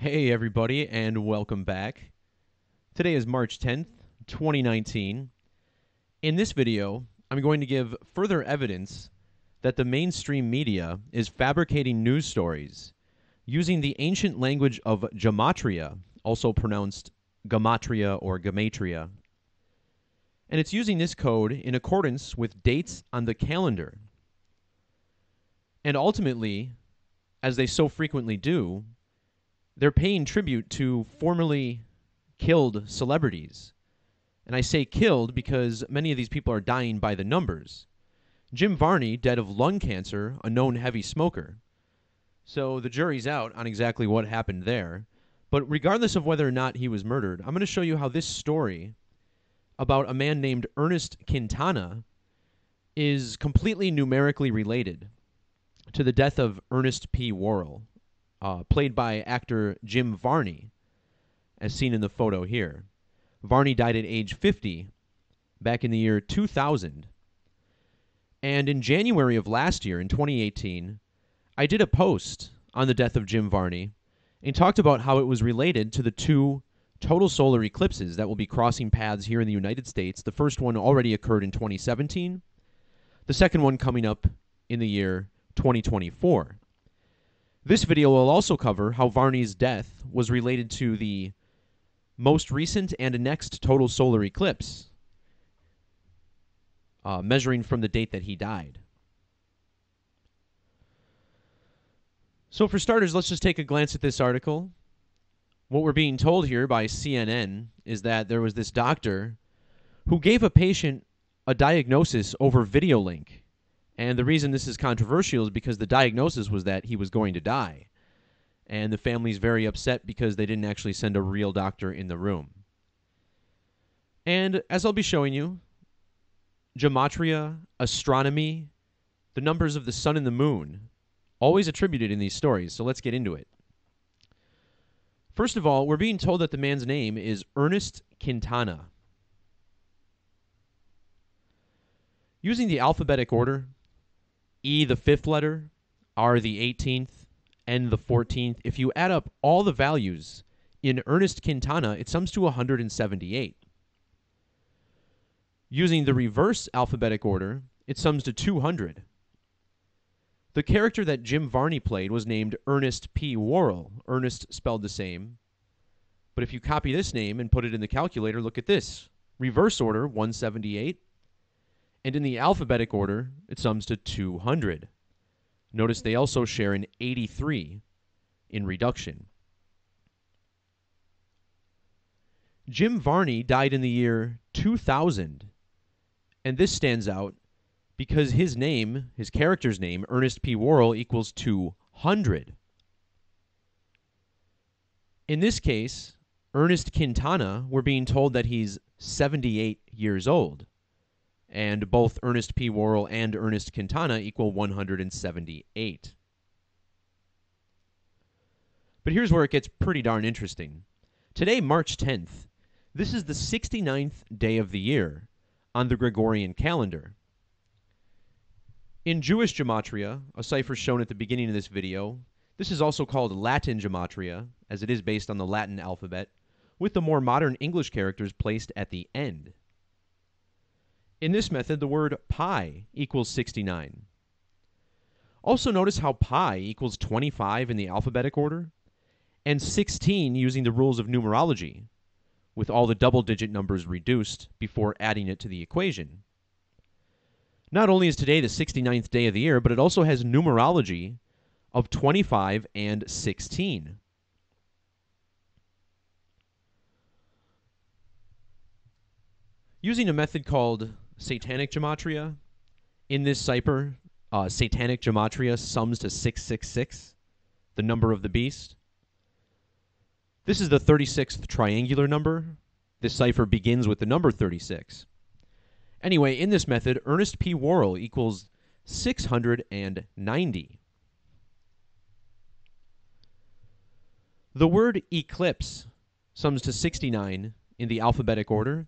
Hey everybody, and welcome back. Today is March 10th, 2019. In this video, I'm going to give further evidence that the mainstream media is fabricating news stories using the ancient language of Gematria, also pronounced Gematria or Gematria. And it's using this code in accordance with dates on the calendar. And ultimately, as they so frequently do, they're paying tribute to formerly killed celebrities. And I say killed because many of these people are dying by the numbers. Jim Varney, dead of lung cancer, a known heavy smoker. So the jury's out on exactly what happened there. But regardless of whether or not he was murdered, I'm going to show you how this story about a man named Ernest Quintana is completely numerically related to the death of Ernest P. Worrell, played by actor Jim Varney, as seen in the photo here. Varney died at age 50 back in the year 2000. And in January of last year, in 2018, I did a post on the death of Jim Varney and talked about how it was related to the two total solar eclipses that will be crossing paths here in the United States. The first one already occurred in 2017. The second one coming up in the year 2024. This video will also cover how Varney's death was related to the most recent and next total solar eclipse, measuring from the date that he died. So for starters, let's just take a glance at this article. What we're being told here by CNN is that there was this doctor who gave a patient a diagnosis over video link. And the reason this is controversial is because the diagnosis was that he was going to die. And the family's very upset because they didn't actually send a real doctor in the room. And as I'll be showing you, gematria, astronomy, the numbers of the sun and the moon, always attributed in these stories. So let's get into it. First of all, we're being told that the man's name is Ernest Quintana. Using the alphabetic order, E the 5th letter, R the 18th, N the 14th. If you add up all the values in Ernest Quintana, it sums to 178. Using the reverse alphabetic order, it sums to 200. The character that Jim Varney played was named Ernest P. Worrell. Ernest spelled the same. But if you copy this name and put it in the calculator, look at this. Reverse order, 178. And in the alphabetic order, it sums to 200. Notice they also share an 83 in reduction. Jim Varney died in the year 2000, and this stands out because his name, his character's name, Ernest P. Worrell, equals 200. In this case, Ernest Quintana, we're being told that he's 78 years old. And both Ernest P. Worrell and Ernest Quintana equal 178. But here's where it gets pretty darn interesting. Today, March 10th, this is the 69th day of the year on the Gregorian calendar. In Jewish gematria, a cipher shown at the beginning of this video, this is also called Latin gematria, as it is based on the Latin alphabet, with the more modern English characters placed at the end. In this method, the word pi equals 69. Also notice how pi equals 25 in the alphabetic order, and 16 using the rules of numerology, with all the double-digit numbers reduced before adding it to the equation. Not only is today the 69th day of the year, but it also has numerology of 25 and 16. Using a method called satanic gematria, in this cipher, satanic gematria sums to 666, the number of the beast. This is the 36th triangular number. This cipher begins with the number 36. Anyway, in this method, Ernest P. Worrell equals 690. The word eclipse sums to 69 in the alphabetic order.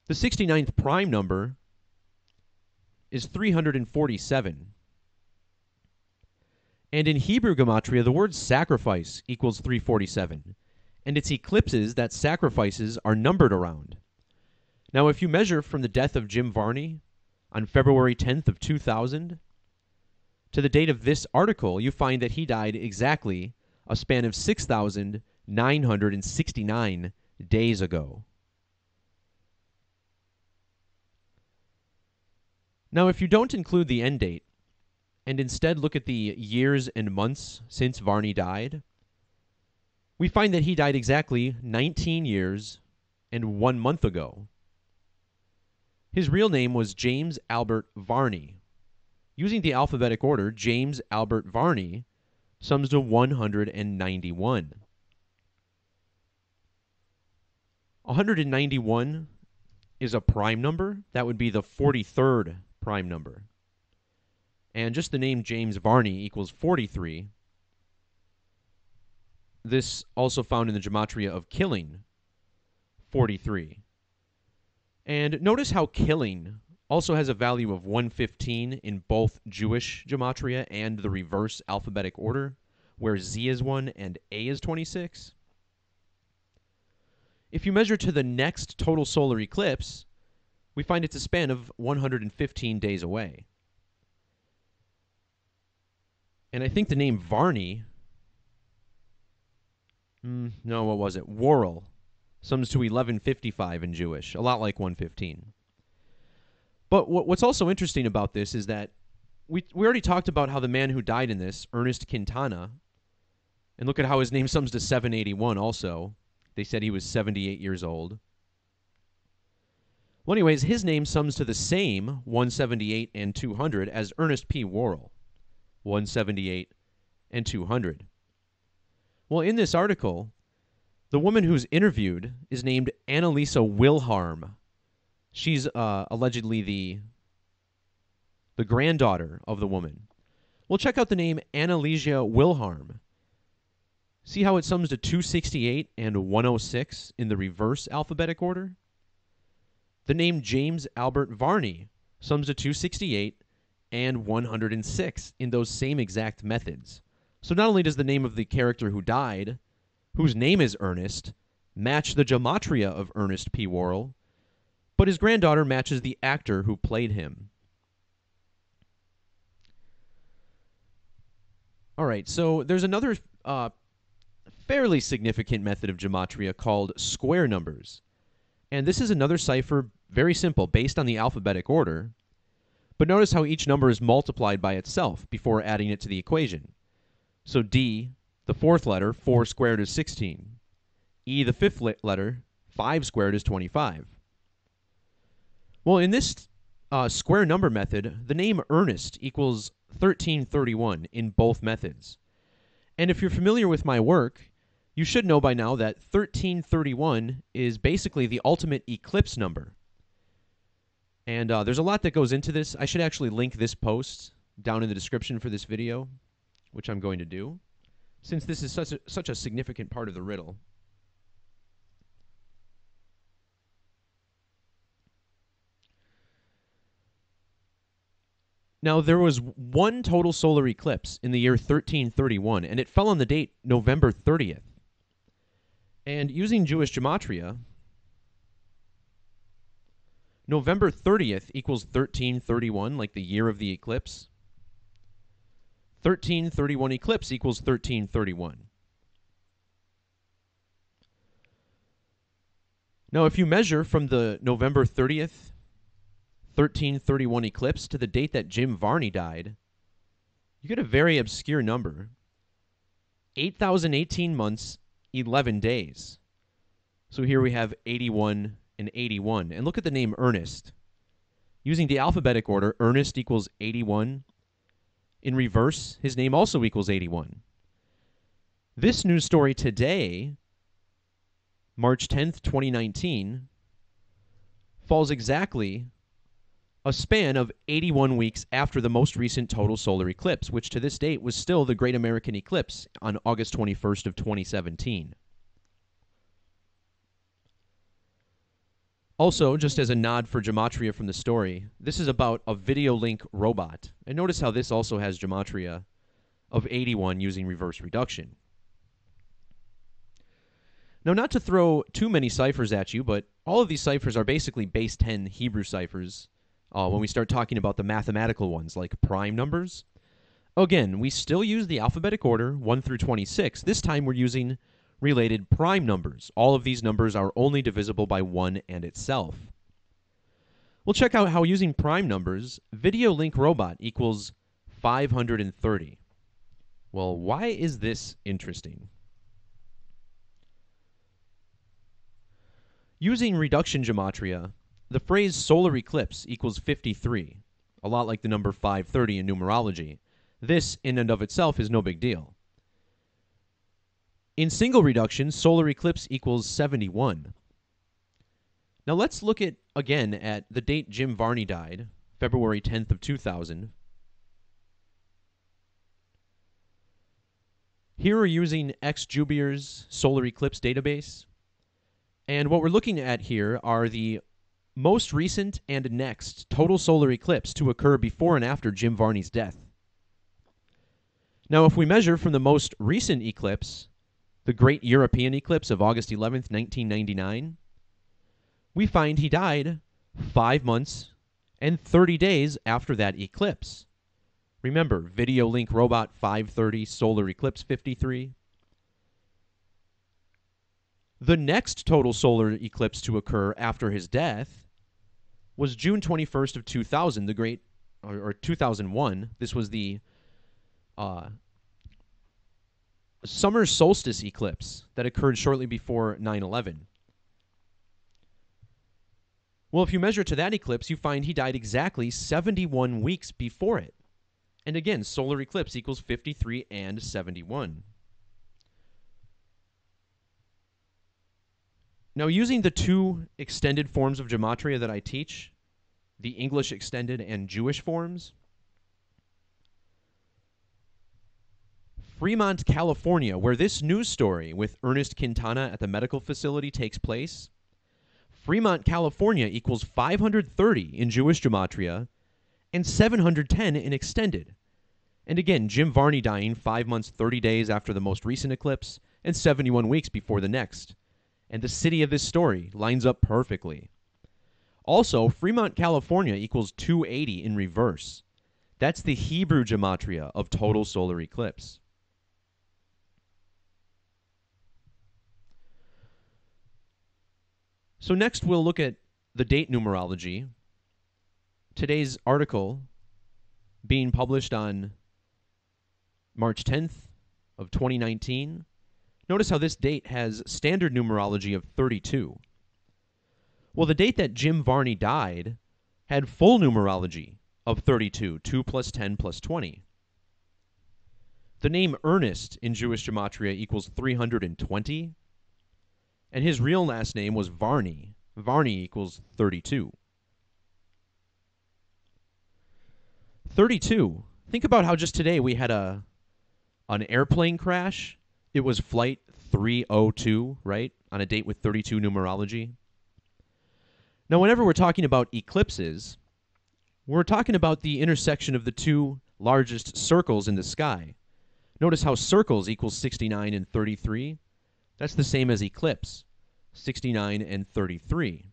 The 69th prime number is 347. And in Hebrew Gematria, the word sacrifice equals 347. And it's eclipses that sacrifices are numbered around. Now, if you measure from the death of Jim Varney on February 10th of 2000 to the date of this article, you find that he died exactly a span of 6,969 days ago. Now, if you don't include the end date, and instead look at the years and months since Varney died, we find that he died exactly 19 years and 1 month ago. His real name was James Albert Varney. Using the alphabetic order, James Albert Varney sums to 191. 191 is a prime number. That would be the 43rd prime number. And just the name James Varney equals 43. This also found in the Gematria of killing, 43. And notice how killing also has a value of 115 in both Jewish Gematria and the reverse alphabetic order, where Z is 1 and A is 26. If you measure to the next total solar eclipse, we find it's a span of 115 days away. And I think the name Varney, no, what was it? Worrell, sums to 1155 in Jewish, a lot like 115. But what's also interesting about this is that we already talked about how the man who died in this, Ernest Quintana, and look at how his name sums to 781 also. They said he was 78 years old. Well, anyways, his name sums to the same 178 and 200 as Ernest P. Worrell, 178 and 200. Well, in this article, the woman who's interviewed is named Annalisa Wilharm. She's allegedly the granddaughter of the woman. Well, check out the name Annalisa Wilharm. See how it sums to 268 and 106 in the reverse alphabetic order? The name James Albert Varney sums to 268 and 106 in those same exact methods. So not only does the name of the character who died, whose name is Ernest, match the Gematria of Ernest P. Worrell, but his granddaughter matches the actor who played him. All right, so there's another fairly significant method of Gematria called square numbers. And this is another cipher, very simple, based on the alphabetic order. But notice how each number is multiplied by itself before adding it to the equation. So D, the fourth letter, 4 squared is 16. E, the fifth letter, 5 squared is 25. Well, in this square number method, the name Ernest equals 1331 in both methods. And if you're familiar with my work, you should know by now that 1331 is basically the ultimate eclipse number. And there's a lot that goes into this. I should actually link this post down in the description for this video, which I'm going to do, since this is such a significant part of the riddle. Now, there was one total solar eclipse in the year 1331, and it fell on the date November 30th. And using Jewish Gematria, November 30th equals 1331, like the year of the eclipse. 1331 eclipse equals 1331. Now, if you measure from the November 30th, 1331 eclipse to the date that Jim Varney died, you get a very obscure number. 8,018 months, 11 days. So here we have 81 and 81. And look at the name Ernest. Using the alphabetic order, Ernest equals 81. In reverse, his name also equals 81. This news story today, March 10th, 2019, falls exactly a span of 81 weeks after the most recent total solar eclipse, which to this date was still the Great American Eclipse on August 21st of 2017. Also, just as a nod for Gematria from the story, this is about a video link robot. And notice how this also has Gematria of 81 using reverse reduction. Now, not to throw too many ciphers at you, but all of these ciphers are basically base 10 Hebrew ciphers when we start talking about the mathematical ones like prime numbers. Again, we still use the alphabetic order 1 through 26. This time we're using related prime numbers. All of these numbers are only divisible by 1 and itself. We'll check out how using prime numbers, video link robot equals 530. Well, why is this interesting? Using reduction gematria, the phrase solar eclipse equals 53, a lot like the number 530 in numerology. This, in and of itself, is no big deal. In single reduction, solar eclipse equals 71. Now let's look again at the date Jim Varney died, February 10th of 2000. Here we're using XJupiter's solar eclipse database. And what we're looking at here are the most recent and next total solar eclipse to occur before and after Jim Varney's death. Now, if we measure from the most recent eclipse, the Great European Eclipse of August 11th, 1999, we find he died 5 months and 30 days after that eclipse. Remember, video link robot 530, solar eclipse 53. The next total solar eclipse to occur after his death was June 21st of 2000, the great, or 2001. This was the summer solstice eclipse that occurred shortly before 9/11. Well, if you measure to that eclipse, you find he died exactly 71 weeks before it. And again, solar eclipse equals 53 and 71. Now, using the two extended forms of gematria that I teach, the English extended and Jewish forms, Fremont, California, where this news story with Ernest Quintana at the medical facility takes place, Fremont, California equals 530 in Jewish gematria and 710 in extended. And again, Jim Varney dying 5 months, 30 days after the most recent eclipse and 71 weeks before the next. And the city of this story lines up perfectly. Also, Fremont, California equals 280 in reverse. That's the Hebrew gematria of total solar eclipse. So next we'll look at the date numerology. Today's article being published on March 10th of 2019. Notice how this date has standard numerology of 32. Well, the date that Jim Varney died had full numerology of 32, 2 plus 10 plus 20. The name Ernest in Jewish gematria equals 320. And his real last name was Varney. Varney equals 32. 32. Think about how just today we had an airplane crash. It was flight 302, right? On a date with 32 numerology. Now, whenever we're talking about eclipses, we're talking about the intersection of the two largest circles in the sky. Notice how circles equals 69 and 33. That's the same as eclipse, 69 and 33.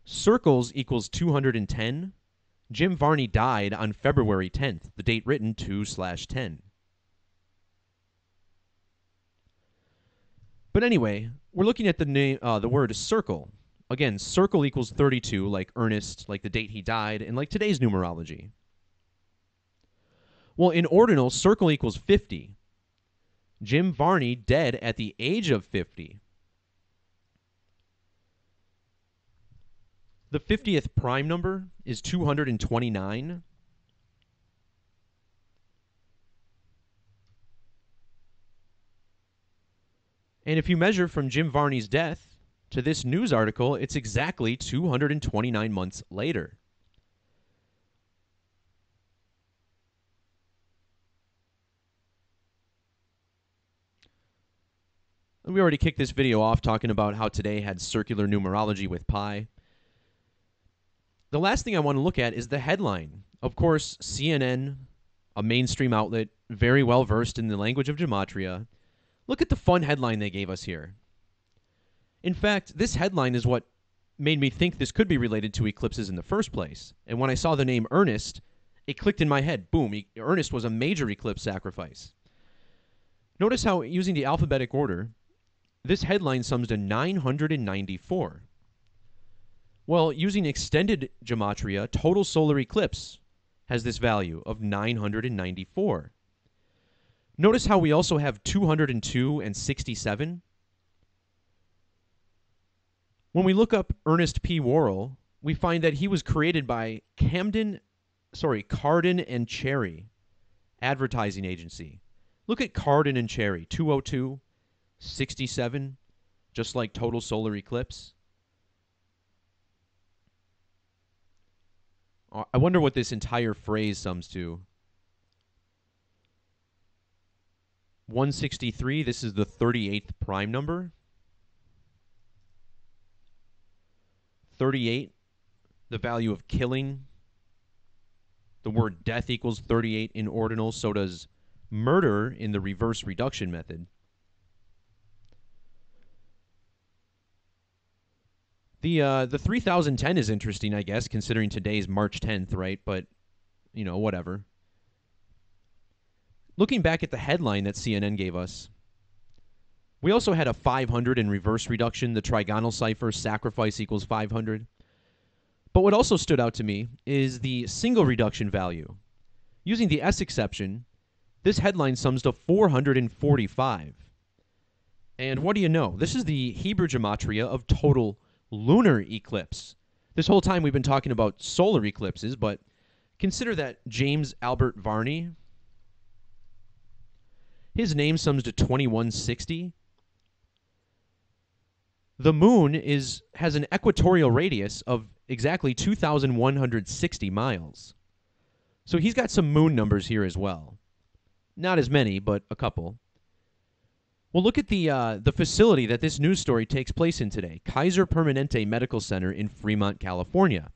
Circles equals 210. Jim Varney died on February 10th, the date written 2/10. But anyway, we're looking at the word circle. Again, circle equals 32, like Ernest, like the date he died, and like today's numerology. Well, in ordinal, circle equals 50. Jim Varney dead at the age of 50. The 50th prime number is 229. And if you measure from Jim Varney's death to this news article, it's exactly 229 months later. We already kicked this video off talking about how today had circular numerology with pi. The last thing I want to look at is the headline. Of course, CNN a mainstream outlet, very well versed in the language of Gematria. Look at the fun headline they gave us here. In fact, this headline is what made me think this could be related to eclipses in the first place. And when I saw the name Ernest, it clicked in my head. Boom, Ernest was a major eclipse sacrifice. Notice how, using the alphabetic order, this headline sums to 994. Well, using extended Gematria, total solar eclipse has this value of 994. Notice how we also have 202 and 67. When we look up Ernest P. Worrell, we find that he was created by Carden and Cherry advertising agency. Look at Carden and Cherry, 202, 67, just like total solar eclipse. I wonder what this entire phrase sums to. 163, this is the 38th prime number. 38, the value of killing. The word death equals 38 in ordinals, so does murder in the reverse reduction method. The 3010 is interesting, I guess, considering today's March 10th, right? But, you know, whatever. Looking back at the headline that CNN gave us, we also had a 500 in reverse reduction, the trigonal cipher, sacrifice equals 500. But what also stood out to me is the single reduction value. Using the S exception, this headline sums to 445. And what do you know? This is the Hebrew gematria of total lunar eclipse. This whole time we've been talking about solar eclipses, but consider that James Albert Varney, his name sums to 2160. The moon has an equatorial radius of exactly 2,160 miles. So he's got some moon numbers here as well. Not as many, but a couple. Well, look at the facility that this news story takes place in today, Kaiser Permanente Medical Center in Fremont, California.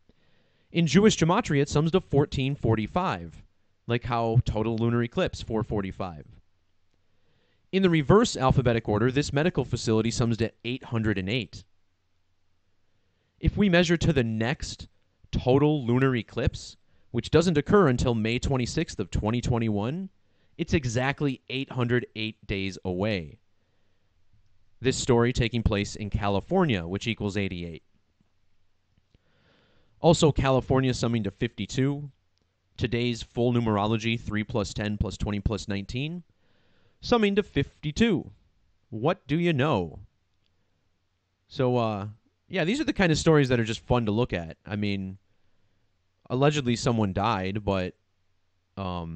In Jewish gematria, it sums to 1445, like how total lunar eclipse, 445. In the reverse alphabetic order, this medical facility sums to 808. If we measure to the next total lunar eclipse, which doesn't occur until May 26th of 2021, it's exactly 808 days away. This story taking place in California, which equals 88. Also, California summing to 52. Today's full numerology, 3 plus 10 plus 20 plus 19, summing to 52. What do you know? So, yeah, these are the kind of stories that are just fun to look at. I mean, allegedly someone died, but I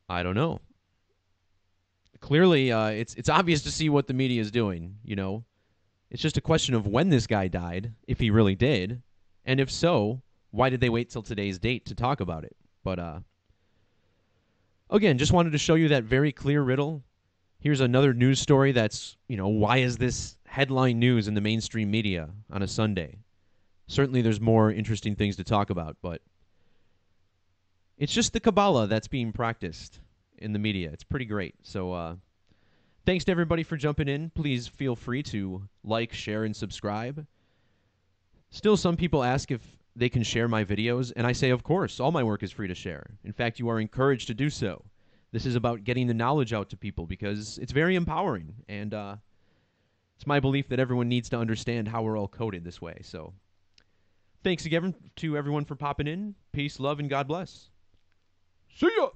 don't know. Clearly, it's obvious to see what the media is doing, you know. It's just a question of when this guy died, if he really did, and if so, why did they wait till today's date to talk about it? But, again, just wanted to show you that very clear riddle. Here's another news story that's, you know, why is this headline news in the mainstream media on a Sunday? Certainly there's more interesting things to talk about, but it's just the Kabbalah that's being practiced in the media. It's pretty great. So thanks to everybody for jumping in. Please feel free to like, share, and subscribe. Still, some people ask if they can share my videos, and I say, of course, all my work is free to share. In fact, you are encouraged to do so. This is about getting the knowledge out to people because it's very empowering, and it's my belief that everyone needs to understand how we're all coded this way. So thanks again to everyone for popping in. Peace, love, and God bless. See ya!